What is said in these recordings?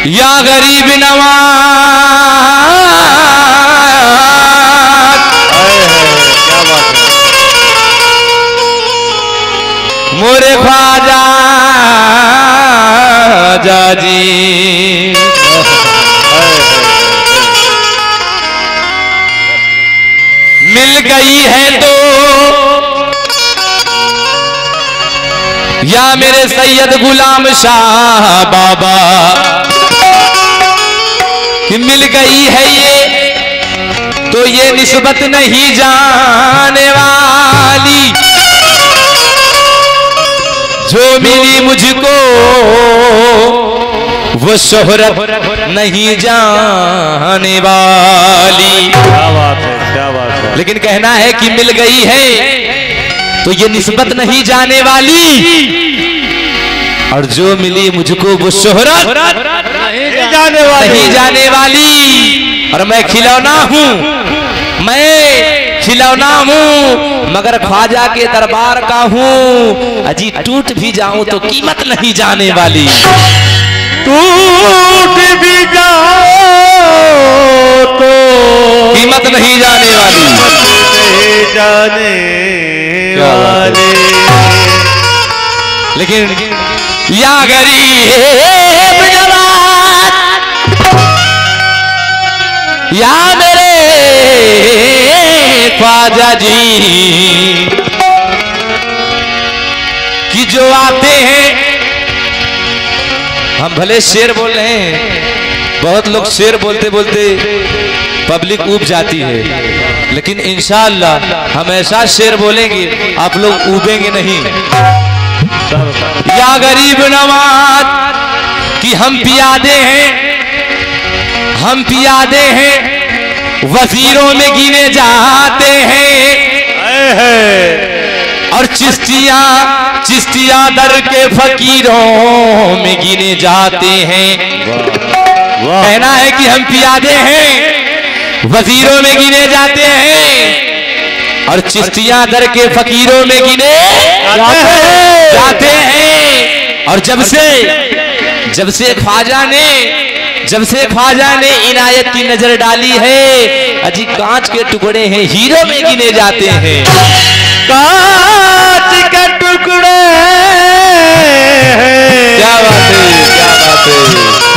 या गरीब नवाज, क्या बात है। मोरे ख्वाजा जाजी, मिल गई है तो या मेरे सैयद गुलाम शाह बाबा कि मिल गई है ये तो ये निस्बत नहीं जाने वाली, जो मिली मुझको वो शोहरत नहीं जाने वाली। क्या बात है, क्या बात है। लेकिन कहना है कि मिल गई है तो ये निस्बत नहीं जाने वाली, और जो मिली मुझको वो शोहरत नहीं जाने वाली। और मैं खिलौना हूँ, मैं खिलौना हूँ, मगर ख्वाजा के दरबार का हूँ। अजी टूट भी जाऊं तो कीमत नहीं जाने वाली, टूट भी जाओ तो कीमत नहीं जाने वाली, नहीं जाने वाले। लेकिन या गरीब नवाज, या मेरे ख्वाजा जी कि जो आते हैं, हम भले शेर बोल रहे हैं, बहुत लोग शेर बोलते बोलते पब्लिक ऊब जाती है, लेकिन इंशाअल्लाह हम ऐसा शेर बोलेंगे आप लोग ऊबेंगे नहीं। या गरीब नवाज कि हम पियादे हैं, हम पियादे हैं, वजीरों में गिने जाते हैं, और चिश्तिया दर के फकीरों में गिने जाते हैं। कहना है कि हम पियादे हैं, वजीरों में गिने जाते हैं, और चिश्तिया दर के फकीरों में गिने जाते हैं। और जब से ख्वाजा ने इनायत की नजर डाली है, अजी कांच के टुकड़े हैं, हीरो में गिने जाते हैं। कांच के टुकड़े क्या बात है, क्या बात है।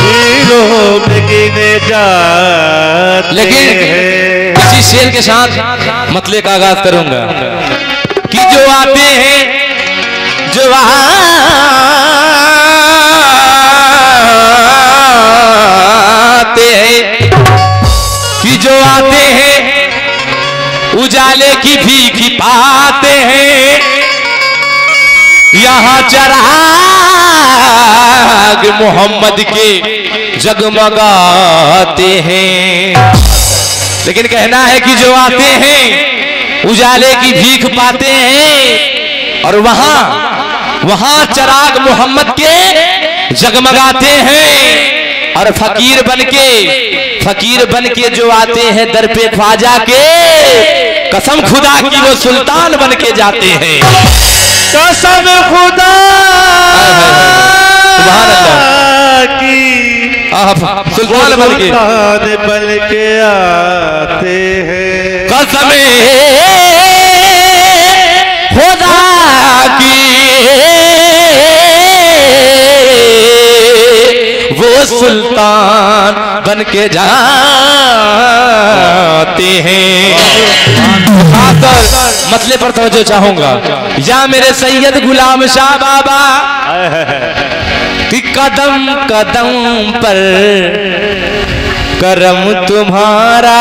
हीरो में गिने जाते। लेकिन इसी शेर के साथ मतले का आगाज करूंगा कि जो आते हैं, जो आते हैं, कि जो आते हैं उजाले की भीख पाते हैं, यहाँ चराग मोहम्मद के जगमगाते हैं। लेकिन कहना है कि जो आते हैं उजाले की भीख पाते हैं, और वहां चराग मोहम्मद के जगमगाते हैं। और फकीर बनके जो आते हैं दर पे ख्वाजा के, कसम खुदा की वो सुल्तान बन के जाते हैं। कसम खुदा सुभान अल्लाह की, सुल्तान बन के आते हैं। कसम खुदा की वो सुल्तान बन के जाते हैं। मतले पर तवज्जो चाहूंगा, या मेरे सैयद गुलाम शाह बाबा कि कदम कदम पर करम तुम्हारा,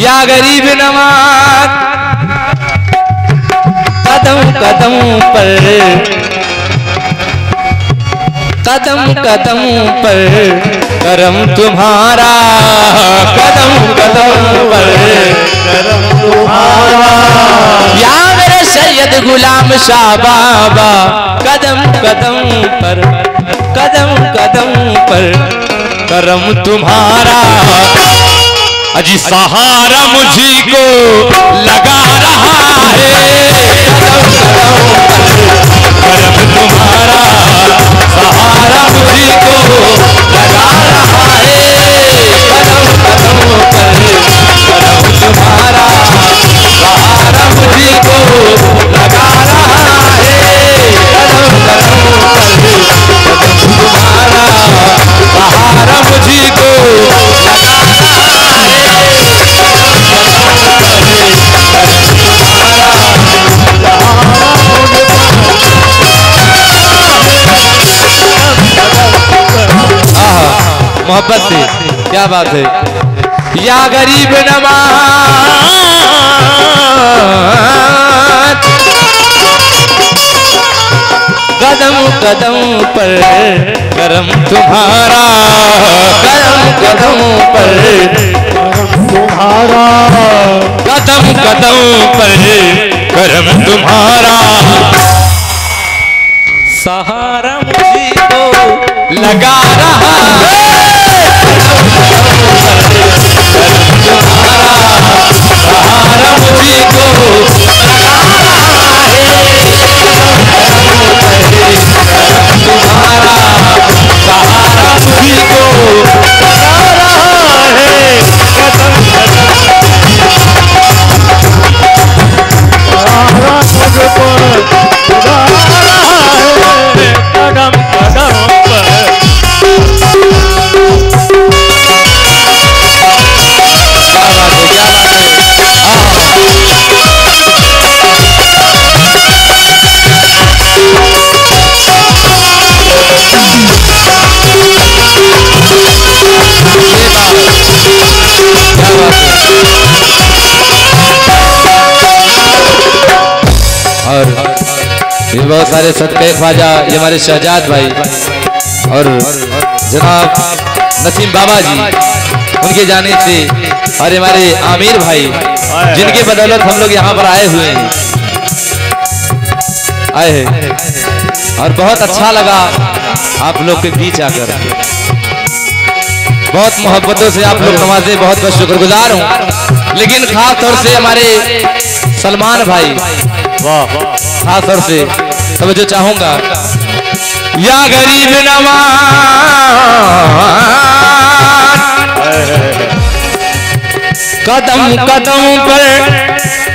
या गरीब नवाज कदम कदम पर, कदम कदम पर करम तुम्हारा, कदम कदम पर करम तुम्हारा। या मेरे सैयद गुलाम शाह बाबा कदम कदम पर, कदम कदम पर करम तुम्हारा। अजी सहारा मुझी को लगा रहा है, कदम कदम पर करम तुम्हारा। सहारा मुझी को लगा रहा है, कदम कदम पर करम तुम्हारा। सहारा मुझी को लगा रहा है, कदम कदम पर करम तुम्हारा। सहारा मुझी को लगा मोहब्बत से, क्या बात है। या गरीब नवाज कदम कदम पर करम तुम्हारा, कदम कदम पर तुम्हारा। कदम कदम पर करम तुम्हारा। सहारा मुझी को लगा रहा है, सहारा मुझी को लगा रहा है, तुम्हारा। सहारा मुझी को लगा रहा है, कदम सहारा मुझको लगा रहा है, कदम कदम पर। और ये बहुत सारे सदके ख्वाजा, ये हमारे शहजाद भाई और जनाब नसीम बाबा जी, उनके जाने से, और हमारे आमिर भाई जिनके बदौलत हम लोग यहाँ पर आए हुए हैं, आए हैं। और बहुत अच्छा लगा आप लोग के बीच आकर, बहुत मोहब्बतों से आप लोग नवाजे, बहुत बहुत शुक्रगुजार हूँ। लेकिन खास तौर से हमारे सलमान भाई, वाह खास तौर से तवज्जो चाहूंगा। या गरीब नवाज कदम कदम पर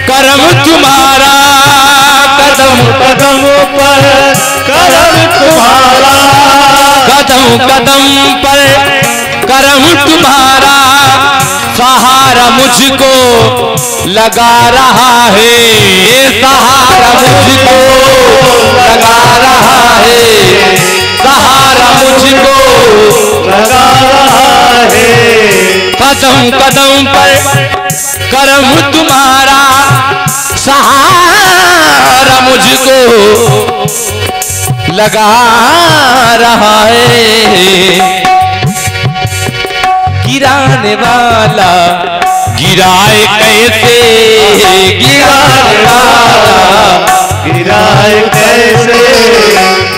करम तुम्हारा, कदम कदम पर करम तुम्हारा। कदम कदम पर करम तुम्हारा। सहारा मुझको लगा रहा है, सहारा मुझको लगा रहा है, सहारा मुझको लगा रहा है। कदम कदम पर करम तुम्हारा। सहारा मुझको लगा रहा है। गिराने वाला गिराए कैसे, गिराने वाला गिराए कैसे,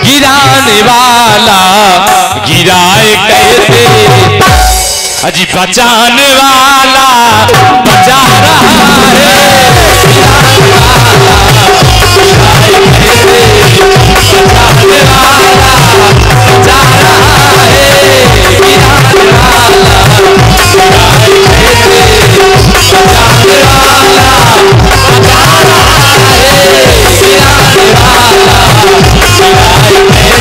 गिराने वाला गिराए कैसे। अजी बचाने वाला बचा रहा है, गिराने वाला गिराए कैसे। बचाने वाला बचा रहा है, गिराने वाला गिराए कैसे। बचाने वाला बचा रहा है, गिराने वाला गिराए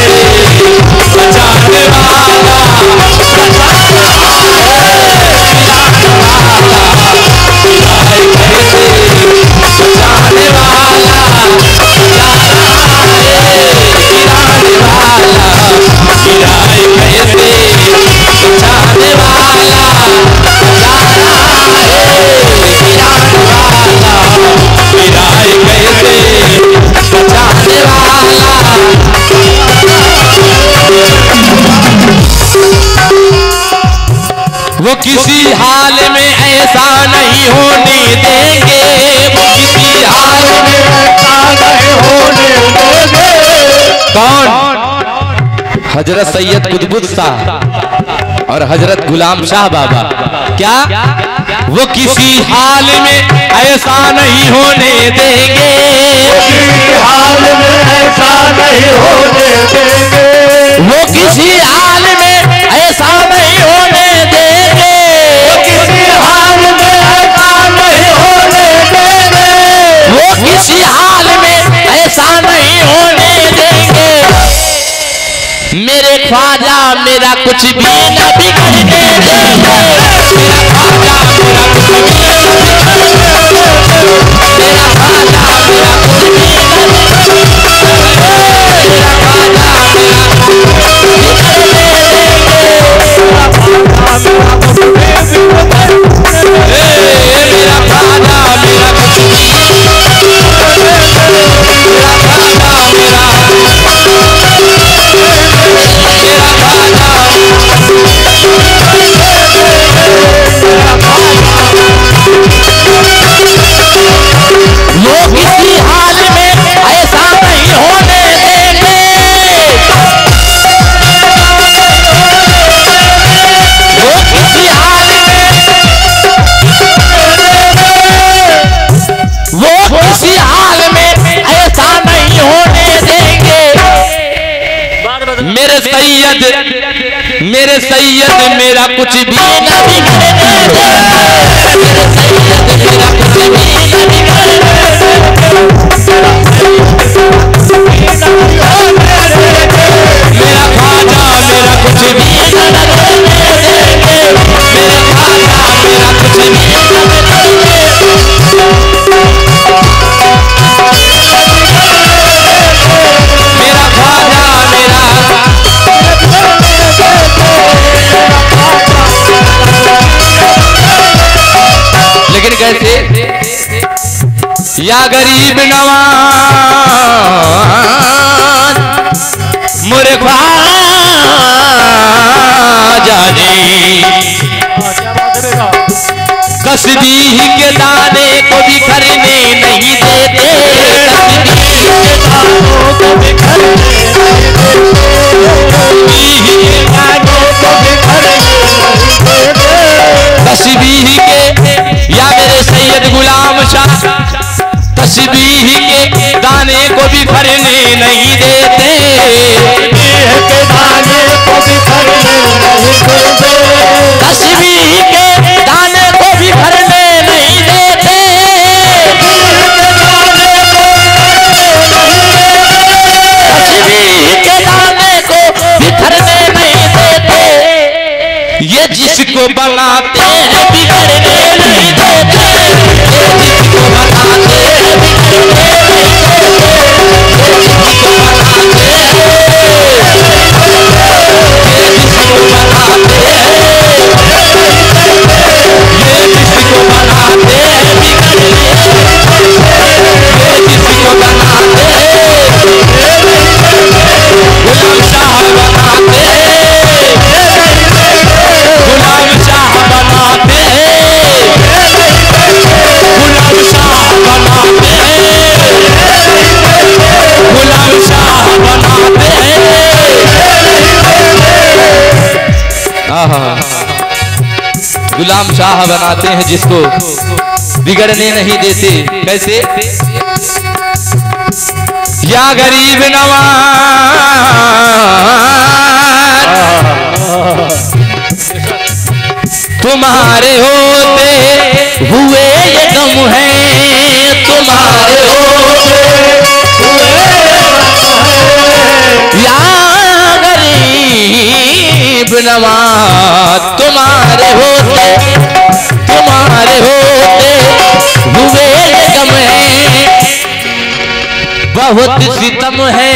कैसे। बचाने वाला बचा रहा है, गिराने वाला जाने दोगे। कौन? हजरत सैयद कुतुब शाह और हजरत गुलाम शाह बाबा। क्या वो किसी हाल में ऐसा नहीं होने देंगे, किसी हाल में ऐसा नहीं होने देंगे। वो किसी हाल में ऐसा नहीं होने देंगे, किसी हाल में ऐसा नहीं होने देंगे। वो किसी हाल में ऐसा नहीं होने देंगे। मेरे ख्वाजा मेरा कुछ भी न बिगड़ने देंगे, मेरा ख्वाजा मेरा कुछ भी न बिगड़ने देंगे, मेरा ख्वाजा मेरा कुछ भी न बिगड़ने मेरे सैयद मेरा कुछ भी न बिगड़ने देंगे, मेरे सैयद मेरा कुछ भी न बिगड़ने देंगे, मेरा ख्वाजा मेरा कुछ भी न बिगड़ने देंगे, मेरे ख्वाजा मेरा कुछ भी न बिगड़ने मेरा ख्वाजा मेरा। लेकिन कैसे? या गरीब नवाज मोरे ख्वाजा ने तस्बीह के दाने को बिखरने नहीं देते, तस्बीह के दानों को बिखरने नहीं देते, तस्बीह के दानों को बिखरने नहीं देते, तस्बीह के या मेरे सैयद गुलाम शाह तस्बीह के दाने को बिखरने नहीं देते, तस्बीह के दाने को बिखरने नहीं देते, तस्बीह के दाने को बिखरने नहीं देते, तस्बीह के दाने को बिखरने नहीं देते। ये जिसको बनाते हैं बिगड़ने नहीं देते, ये जिसको बनाते हैं बिगड़ने नहीं देते, ये जिसको बनाते हैं, ये जिसको बनाते हैं, ये जिसको बनाते हैं बिगड़ने, ये जिसको बनाते हैं गुलाम शाह बनाते हैं, गुलाम शाह बनाते हैं, गुलाम शाह बनाते हैं, गुलाम शाह बनाते हैं। गुलाम शाह बनाते हैं जिसको बिगड़ने नहीं देते। कैसे? या गरीब नवाज तुम्हारे होते हुए ये गम है, तुम्हारे होते हुए या गरीब नवाज तुम्हारे होते हुए ये गम है, बहुत सितम है,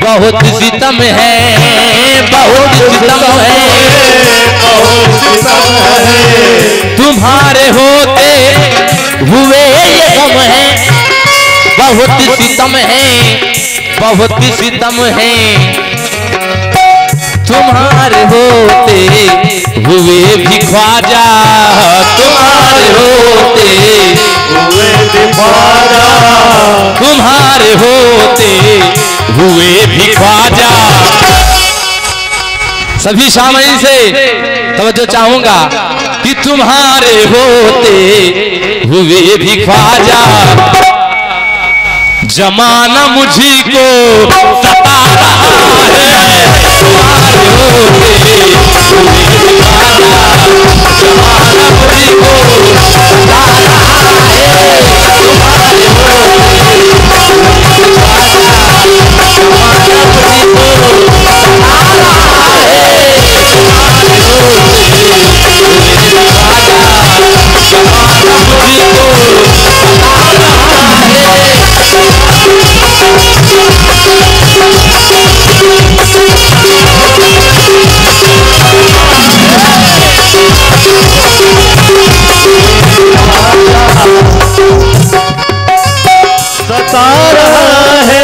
बहुत सितम है, बहुत सितम है, तुम्हारे होते हुए ये गम है, बहुत सितम है, बहुत सितम है, तुम्हारे होते हुए भी ख्वाजा, तुम्हारे होते हुए भी ख्वाजा, तुम्हारे होते हुए भी ख्वाजा। सभी सामने से तवज्जो चाहूंगा कि तुम्हारे होते हुए भी ख्वाजा, जमाना मुझी को सता रहा है। तुम्हारे होते हुए भी ख्वाजा, जमाना मुझी को सता रहा है। तुम्हारे होते हुए भी ख्वाजा, जमाना मुझी को सता रहा है। तुम्हारे होते हुए भी ख्वाजा, जमाना मुझी को सता रहा है। सता रहा है।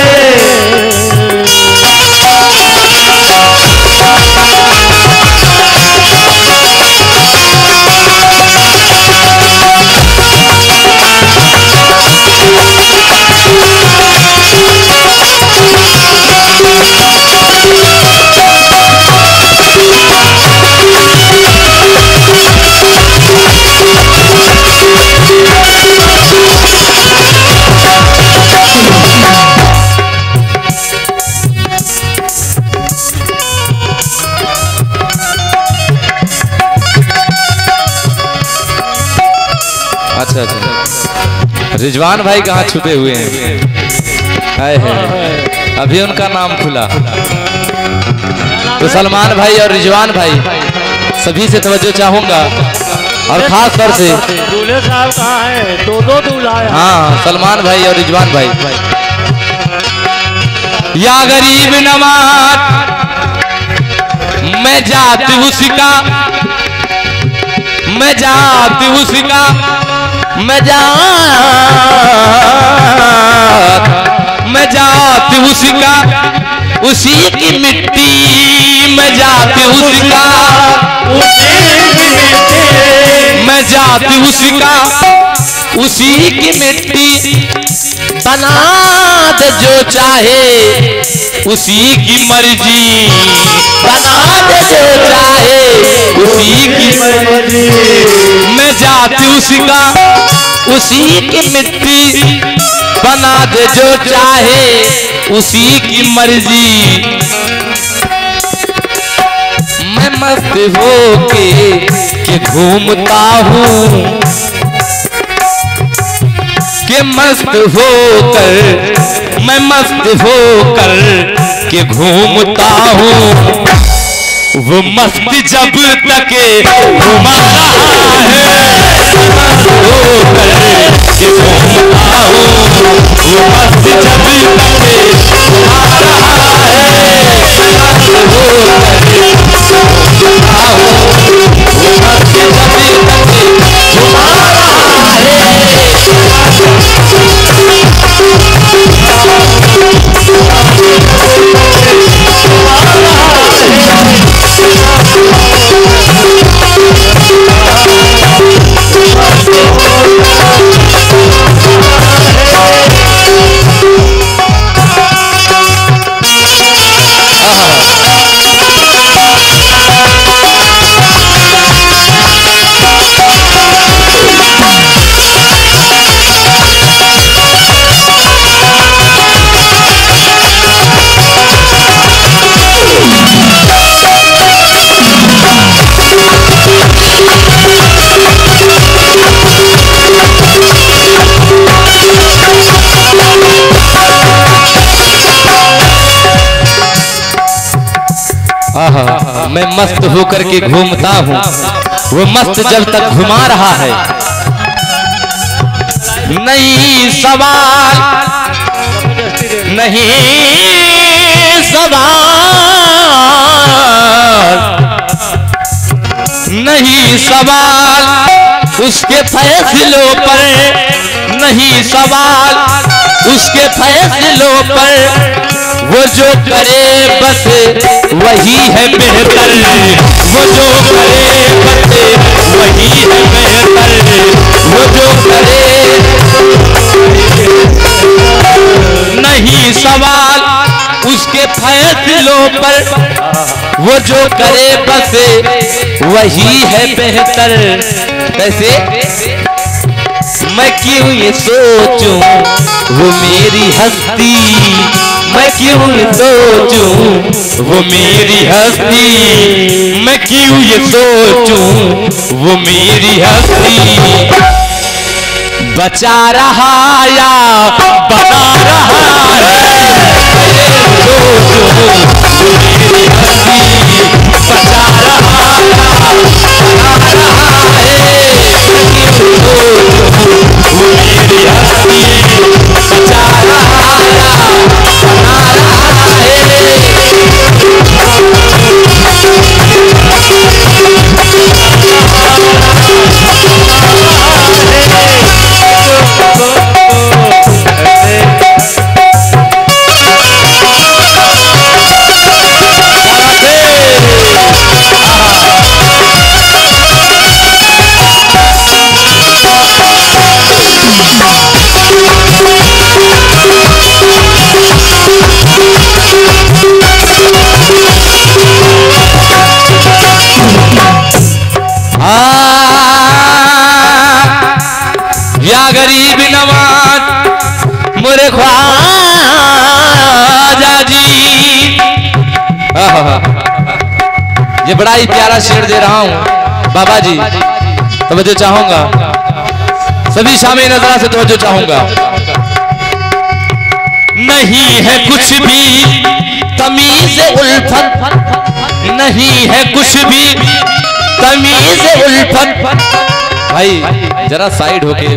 अच्छा अच्छा, रिजवान भाई कहाँ छुपे हुए हैं? हाय है, अभी उनका नाम खुला। तो सलमान भाई और रिजवान भाई सभी से तवज्जो चाहूंगा, और खास तौर से दूल्हे साहब कहाँ हैं? दो दूल्हा है। हाँ, सलमान भाई और रिजवान भाई। या गरीब नवाज मैं जात उसका, मैं जात उसका, मैं जात उसका, उसी की मिट्टी, मैं जात उसका, मैं जात उसका, उसी की मिट्टी, बना दे जो चाहे उसी की मर्जी, बना दे जो चाहे उसी की मर्जी। मैं जात उसका, उसी की मिट्टी, बना दे जो चाहे उसी की मर्जी। मैं मस्त होके घूमता हूँ, के मस्त होकर, मैं मस्त होकर के घूमता हूँ। वो मस्ती जब तक घुमा रहा है, मस्त होकर के घूमता हूँ। वो मस्ती जब तक घुमा रहा है, मस्त होकर के घूमता हूँ। वो मस्ती जब तक घुमा रहा है। मैं मस्त होकर के घूमता हूँ, वो मस्त जब तक घुमा रहा है। नहीं सवाल, नहीं सवाल, नहीं सवाल उसके फैसलों पर, नहीं सवाल उसके फैसलों पर। वो जो करे बस वही है बेहतर, वो जो करे बस वही है बेहतर, वो जो करे। नहीं सवाल दिलों पर वो जो करे बस वही है बेहतर। कैसे? मैं क्यों ये सोचूं वो मेरी हस्ती, मैं क्यों ये सोचूं वो मेरी हस्ती, मैं क्यों ये सोचूं वो मेरी हस्ती। बचा रहा या बना रहा है, सोचूं वो मेरी हस्ती। बचा रहा या बना रहा है, सोचूं वो मेरी हस्ती। बचा रहा या बना रहा है। या गरीब नवाज मुरे ख्वाजा जी। ये बड़ा ही प्यारा शेर दे रहा हूं बाबा जी, तवज्जो चाहूंगा, सभी शामिल नजरा से तवज्जो चाहूंगा। नहीं है कुछ भी तमीज़ उल्फत, नहीं है कुछ भी तमीज़ उल्फत। भाई जरा साइड होके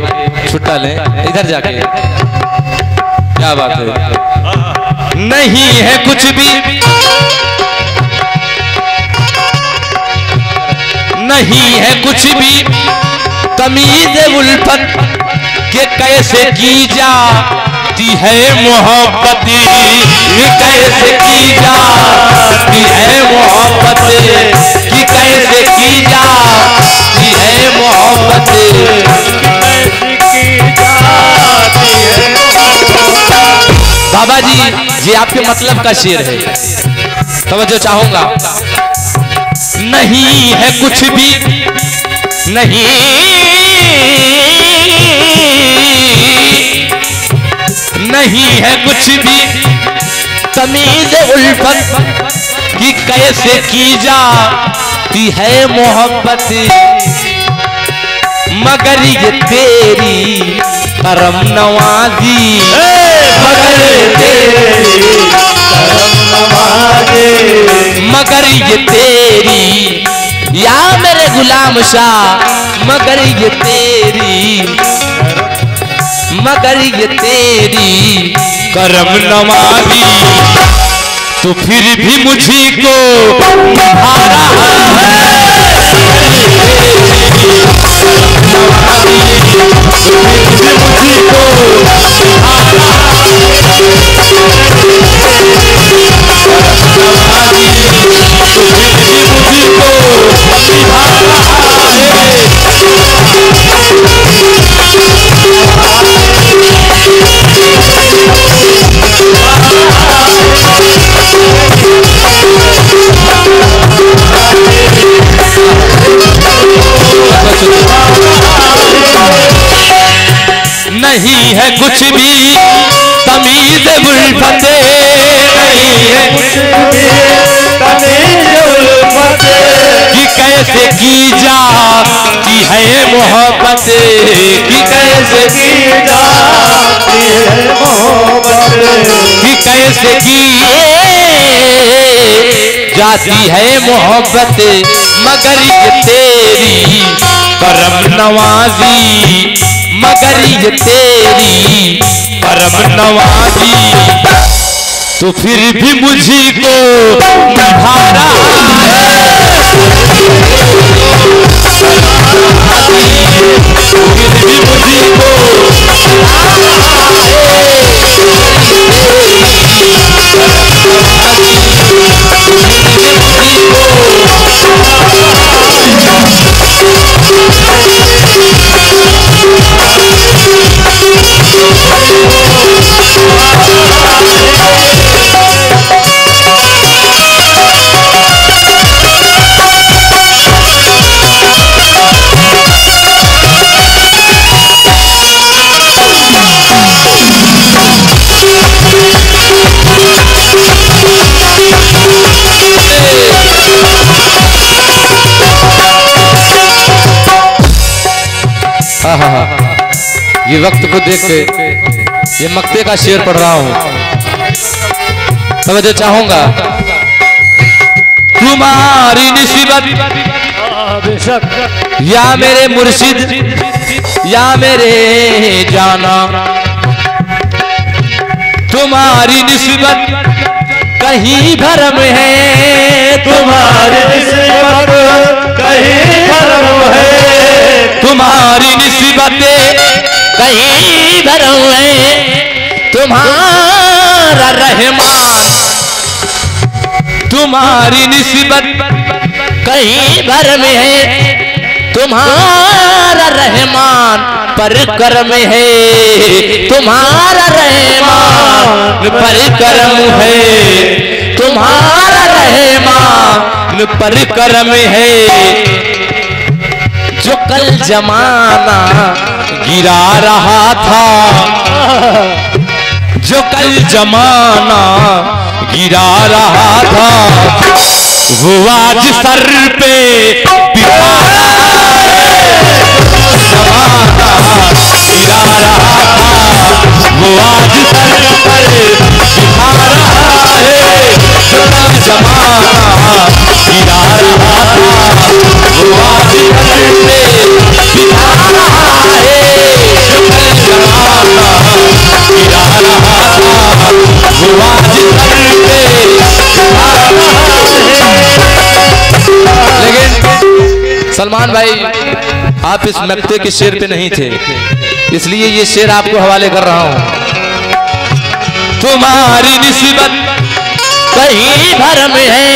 छुट्टा लें, इधर जाके, क्या बात है। नहीं है कुछ भी, नहीं है कुछ भी तमीज़ उल्फत के कैसे की जाती है मोहब्बत, कैसे की जाती है मोहब्बत, कि कैसे की जाती है मोहब्बत, बाबा जी ये आपके मतलब का शेर है, तवज्जो चाहूंगा। नहीं है कुछ भी, नहीं नहीं है कुछ भी तमीज़ उल्फत कि कैसे की जाती है मोहब्बत, मगर ये तेरी करम नवाजी, मगर तेरी करम नवाजी, मगर ये तेरी या मेरे गुलाम शाह, मगर ये तेरी, मगर ये तेरी करम नवाजी, तो फिर भी मुझी को निभा रहा है। नहीं है कुछ भी तमीज़ उल्फत, नहीं है कुछ भी तमीज़ उल्फत, कि कैसे की जाती है मोहब्बत, कि कैसे की जाती है मोहब्बत, कि कैसे की जाती है मोहब्बत, मगर ये तेरी करम नवाजी, मगर ये तेरी करम नवाजी, तो फिर भी मुझी को निभा रहा है। फिर भी मुझी को निभा रहा है। ये वक्त को देख के ये मक्ते का शेर पढ़ रहा हूं, समझे चाहूंगा। तुम्हारी निस्बत या मेरे मुर्शिद या मेरे जाना, तुम्हारी निस्बत कहीं भरम है, तुम्हारी निस्बत कहीं भरम है, तुम्हारी निस्बत कहीं भरम है, तुम्हारा रहमान, तुम्हारी निस्बत कहीं भरम है, तुम्हारा रहमान पर कर्म है, तुम्हारा रहमान पर कर्म है, तुम्हारा रहमान पर कर्म है। जो कल जमाना गिरा रहा था, जो कल जमाना गिरा रहा था, वो आज सर पे बिठा रहा है। जमाना गिरा रहा था, वो आज सर पर बिठा रहा है। जो कल जमाना गिरा रहा था, वो आज सर पे बिठा रहा है। जो कल जमाना गिरा रहा था, वो आज सर पे बिठा रहा है। लेकिन सलमान भाई आप इस मक्ते के शेर पे नहीं थे, इसलिए ये शेर आपको हवाले कर रहा हूं। तुम्हारी निस्बत कहीं भरम है,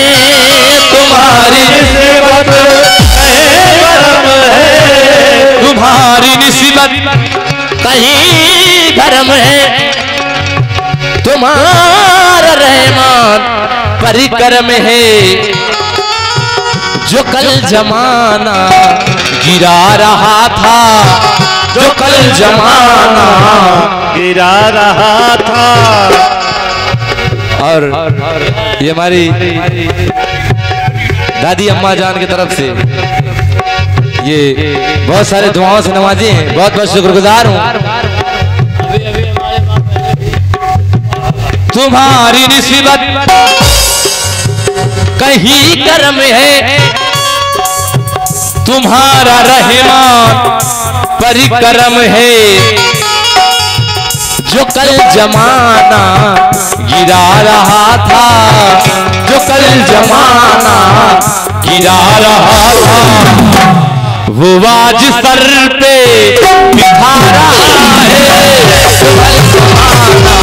तुम्हारी निस्बत कहीं भरम है, तुम्हारी निस्बत कहीं भरम है, तुम्हारा रहमान परिक्रम है। जो कल जमाना गिरा रहा था, जो कल जमाना गिरा रहा था। और ये हमारी दादी अम्मा जान की तरफ से ये बहुत सारे दुआओं से नवाजे हैं, बहुत बहुत शुक्रगुजार हूं। तुम्हारी निस्बत कहीं कर्म है, तुम्हारा रहमान परिक्रम है। जो कल जमाना गिरा रहा था, जो कल जमाना गिरा रहा था, वो आज सर पे बिठा रहा है। जो कल जमाना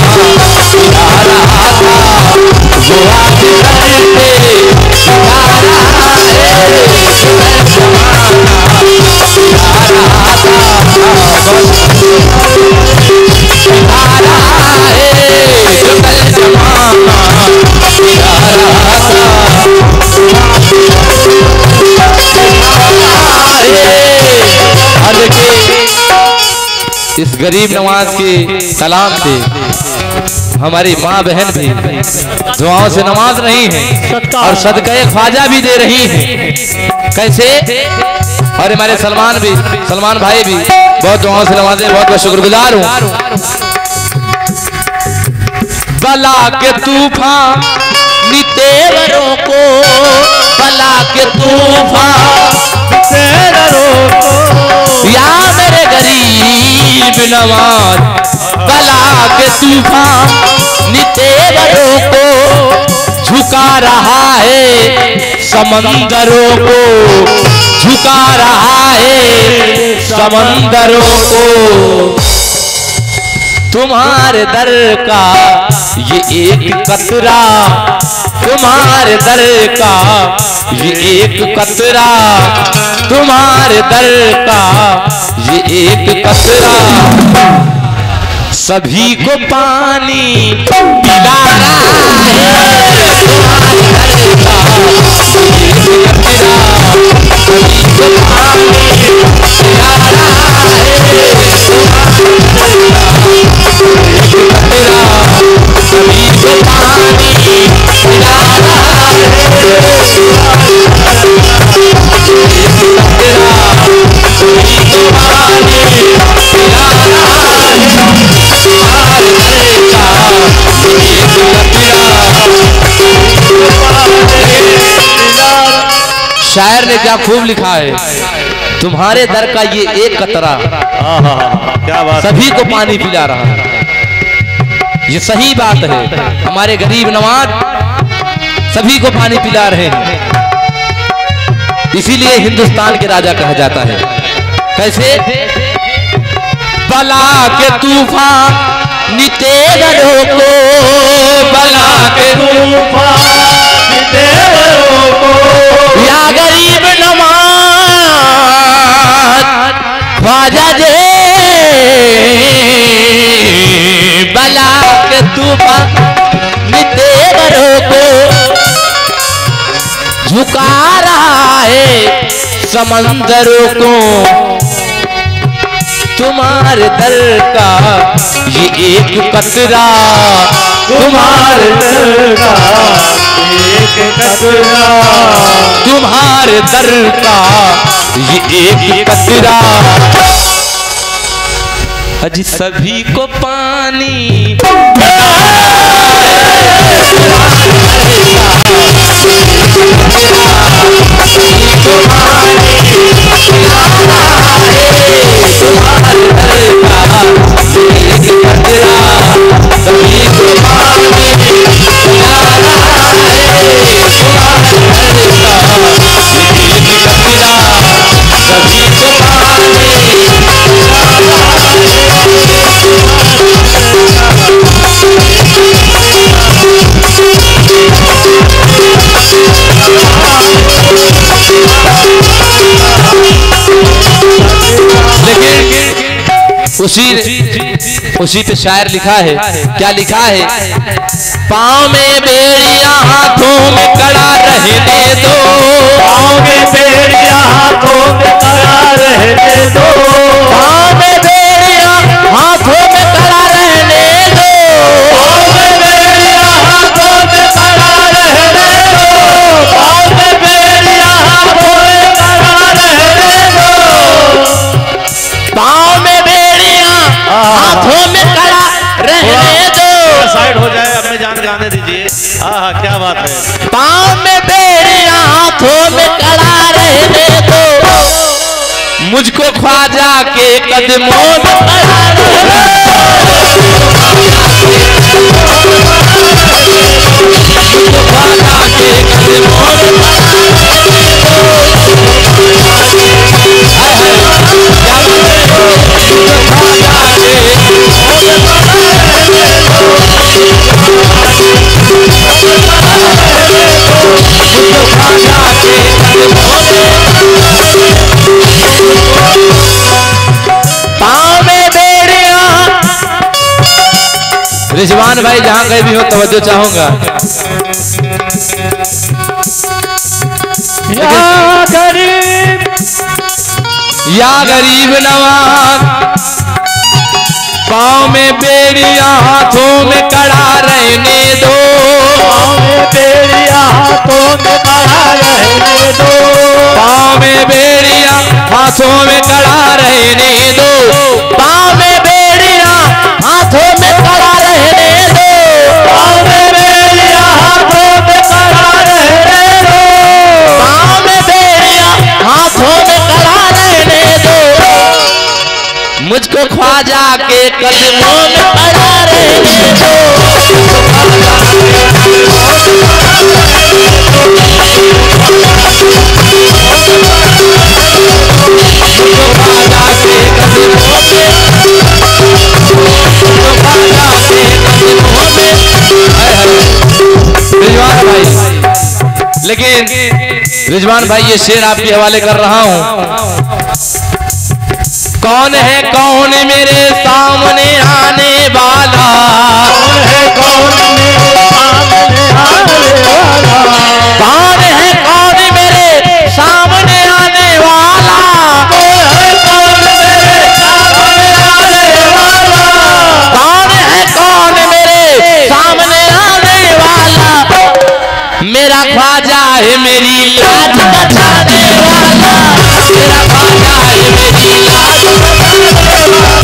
गिरा रहा था, वो आज सर पे बिठा रहा है। जो कल जमाना गिरा रहा था, बिठा रहा है। जो कल जमाना गिरा रहा था, इस गरीब नवाज के सलाम से हमारी माँ बहन भी दुआओं से नमाज रही हैं और सदका ख्वाजा भी दे रही हैं। कैसे? और हमारे सलमान भाई भी बहुत दुआओं से नमाजे, बहुत बहुत शुक्रगुजार हूँ। बला के तूफान नितेवरों को, बला के तूफान नितेवरों को, या मेरे गरीब नवाज, बला के तूफान नितेवरों को झुका रहा है, समंदरों को झुका रहा है, समंदरों को। तुम्हारे दर का ये एक कतरा, तुम्हारे दर का ये एक कतरा, तुम्हारे दर का ये एक कतरा, सभी को पानी पिला रहा है। तुम्हारे दर का ये एक कतरा, सभी को पानी पिला रहा है। सभी को पानी पिला रहा है। सभी को पानी पिला रहा है। में क्या खूब लिखा है, तुम्हारे दर का ये एक कतरा क्या बात, सभी को पानी पिला रहा है। ये सही बात है, हमारे गरीब नवाज सभी को पानी पिला रहे हैं, इसीलिए हिंदुस्तान के राजा कहा जाता है। कैसे? बला के तूफान नितेरों को, बला के तूफान नितेरों को, या गरीब नवाज ख्वाजा जे, बला के तूफान नितेरों को झुका रहा है समंदरों को, तुम्हारे दर का ये एक कतरा, तुम्हारे दर का एक कतरा, तुम्हारे दर का ये एक कतरा, अजी सभी को पानी उसी पे शायर लिखा है, क्या लिखा है? पाँव में बेड़ियां हाथों में कड़ा रहने दो, पाँव में बेड़ियां हाथों में कड़ा रहने दो, पाँव में बेड़ियां हाथों में कड़ा रहने दो, पाँव में बेड़ियां हाथों में कड़ा रहने दो, पाँव में बेड़ियां हाथों में कड़ा रहने दो, पाँव में बेड़ियां हाथों में कड़ा रहने दो, साइड हो जाए, अब मैं जान गाने दीजिए। हाँ क्या बात है, पाँव में बेड़ियां हाथों में कड़ा रहने दो, मुझको ख्वाजा के कदमों में कड़ा रहने दो, ख्वाजा के कदमों में रिजवान भाई जहां कहीं भी हो तवज्जो चाहूंगा। या गरीब नवाज पाँव में बेड़ियां हाथों में कड़ा रहने दो, पाँव में बेड़ियां हाथों में कड़ा रहने दो, पाँव में बेड़ियां हाथों में कड़ा रहने दो, पाँव में बेड़ियां हाथों में कड़ा रहने दो, पाँव में बेड़ियां हाथों में कड़ा रहने दो, पाँव में बेड़ियां हाथों में कड़ा रहने दो, मुझको ख्वाजा के कदमों में कड़ा रहने दो, रिजवान भाई, लेकिन रिजवान भाई ये शेर आपके हवाले कर रहा हूं। कौन है कौन मेरे सामने आने वाला, कौन है कौन मेरे सामने आने वाला, कौन है कौन मेरे सामने आने वाला, कौन है कौन मेरे सामने आने वाला, कौन है कौन मेरे सामने आने वाला, मेरा ख्वाजा है मेरी लाज बचाने वाला, मेरा ख्वाजा है मेरी लाज बचाने वाला,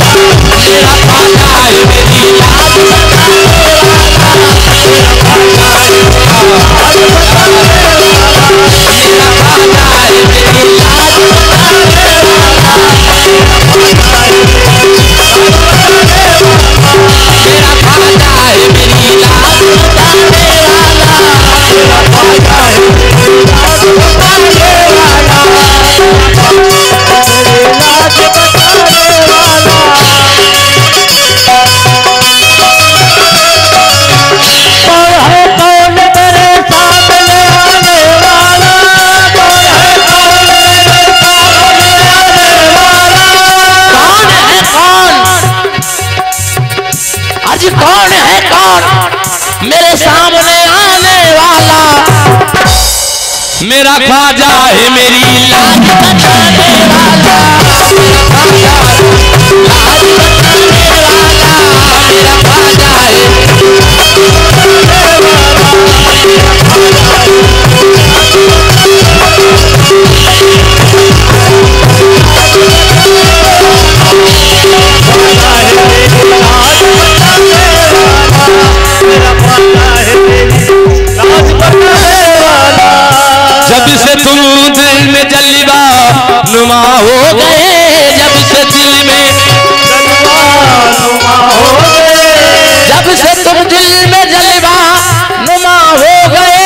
अभी कौन है कौन मेरे सामने आने वाला, मेरा ख्वाजा है मेरी लाज बताने वाला, मेरा ख्वाजा है लाज बताने वाला, मेरा ख्वाजा है जब से तुम दिल में जलवा नुमा हो गए, जब से दिल में जलवा नुमा हो गए, जब से तुम दिल में जलवा नुमा हो गए,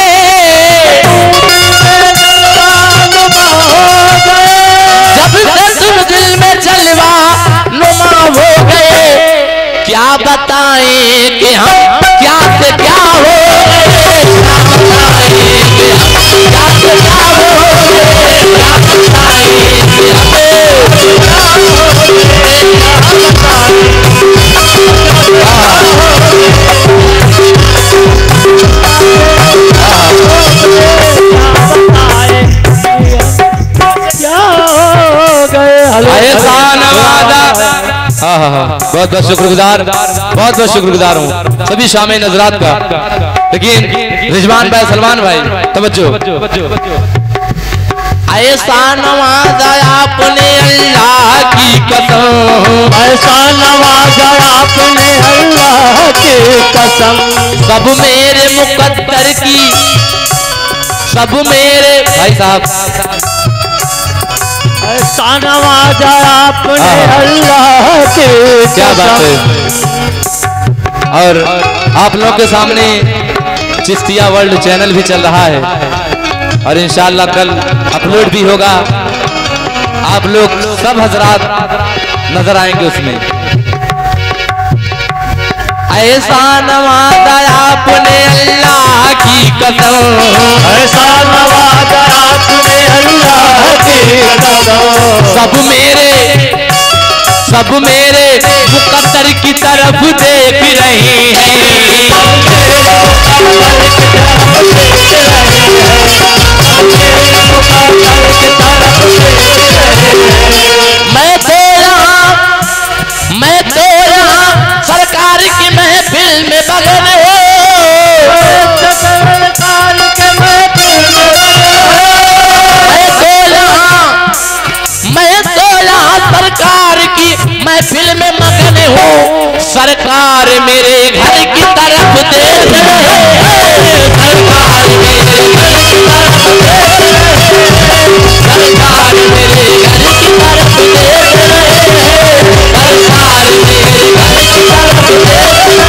जब से तुम दिल में जलवा नुमा हो गए, क्या बताएं कि हम क्या से क्या हो गए, क्या बताएं कि हम क्या से क्या हो गए, क्या बताएं कि हमें बहुत बहुत शुक्रगुजार, बहुत बहुत शुक्रगुजार हूँ सभी शामिल नजरात का। लेकिन रिजवान भाई, सलमान भाई, तवज्जो। ऐसा नवाजा आपने अल्लाह की कसम, ऐसा नवाजा आपने अल्लाह की कसम, सब मेरे मुकद्दर की, सब मेरे भाई साहब, ऐसा नवाजा आपने अल्लाह की क्या बात है। और आप लोगों के सामने चिश्तिया वर्ल्ड चैनल भी चल रहा है और इंशाअल्लाह कल अपलोड भी होगा, आप लोग सब हजरात नजर आएंगे उसमें। ऐसा नवाजा आपने अल्लाह की कसम, ऐसा नवाजा आपने अल्लाह की कसम, सब मेरे मुकद्दर की तरफ देख रहे हैं, मैं तो यहाँ सरकार की महफिल में मगन हूँ, सरकार के महफिल में मैं तो यहाँ सरकार की महफिल में मगन हूँ, सरकार मेरे घर की तरफ देख रहे हैं, सरकार मेरे घर की तरफ देख रहे हैं, सरकार मेरे घर की तरफ देख रहे हैं, सरकार मेरे घर की तरफ देख रहे हैं,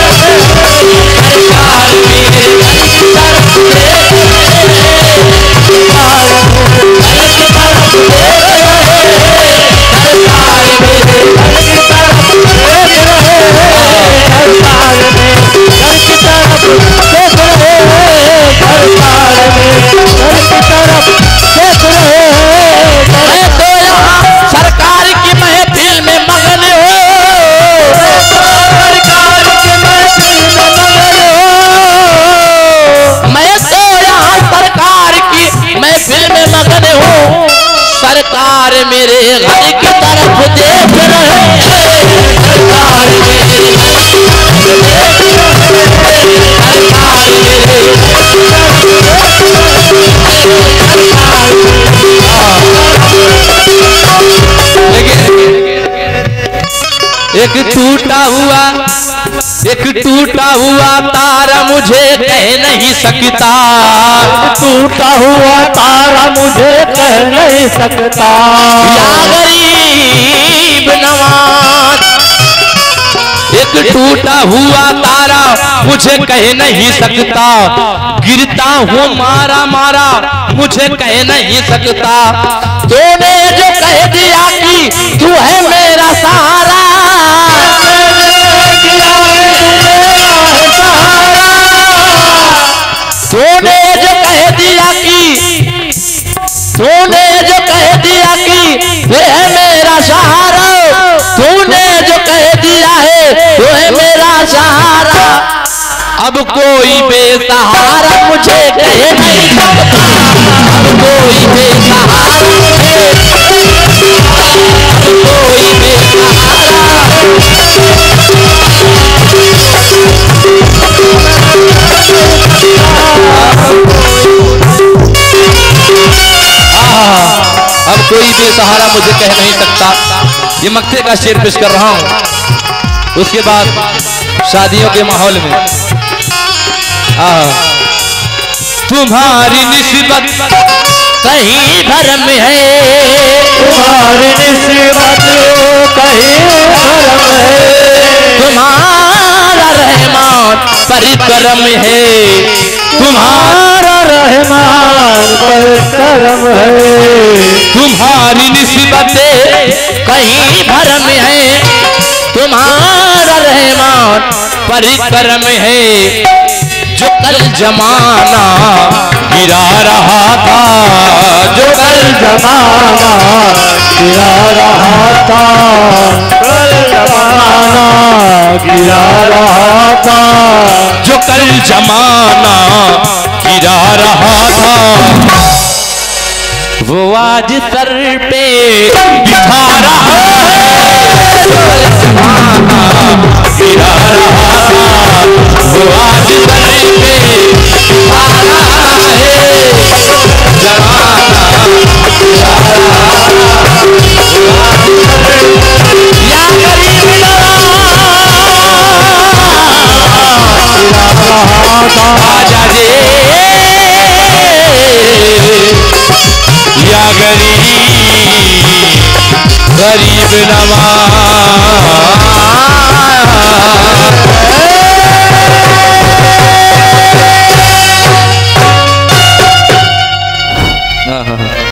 सरकार मेरे घर की तरफ देख रहे हैं, सरकार मेरे घर की तरफ देख रहे हैं, सरकार मेरे घर की तरफ देख रहे हैं, सरकार मेरे घर की तरफ देख रहे हैं, सरकार मेरे घर की तरफ देख रहे हैं। मैं तो यहाँ सरकार की महफिल में मगन हूँ, सरकार के महफिल में मगन हूँ, मैं तो यहाँ सरकार की महफिल में मगन हूँ, सरकार मेरे घर की तरफ देख रहे हैं, सरकार मेरे घर की तरफ देख रहे हैं, सरकार मेरे एक टूटा हुआ तारा मुझे कह नहीं सकता, टूटा हुआ तारा मुझे कह नहीं सकता, या गरीब नवाज। एक टूटा हुआ तारा मुझे कह नहीं सकता, गिरता हूँ मारा मारा मुझे कह नहीं सकता, तूने जो कह दिया कि तू है मेरा सहारा, तूने जो कह दिया कि तू है मेरा सहारा, तूने जो कह दिया है तू है मेरा सहारा, अब कोई बेसहारा मुझे कह नहीं सकता, अब कोई बेसहारा मुझे, अब कोई बेसहारा। अब कोई बेसहारा मुझे कह नहीं सकता। ये मक्ते का शेर पेश कर रहा हूं। उसके बाद शादियों के माहौल में तुम्हारी निस्बत कहीं भरम है, तुम्हारी निस्बत कहीं भरम है, तुम्हारा रहमान परिकरम है, तुम्हारा रहमान परिकरम है, तुम्हारी निस्बत कहीं भरम है, तुम्हारा रहमान परिकरम है। जो कल जमाना गिरा रहा था, जो कल जमाना गिरा रहा था, कल जमाना गिरा रहा था, जो कल जमाना गिरा रहा था, वो आज सर पे बिठा रहा है। कल जमाना गिरा रहा था, वो आज सर पे बिठा रहा है। जमाना गिरा रहा था, वो आज सर या गरीब आजा जे या गरीब नवाज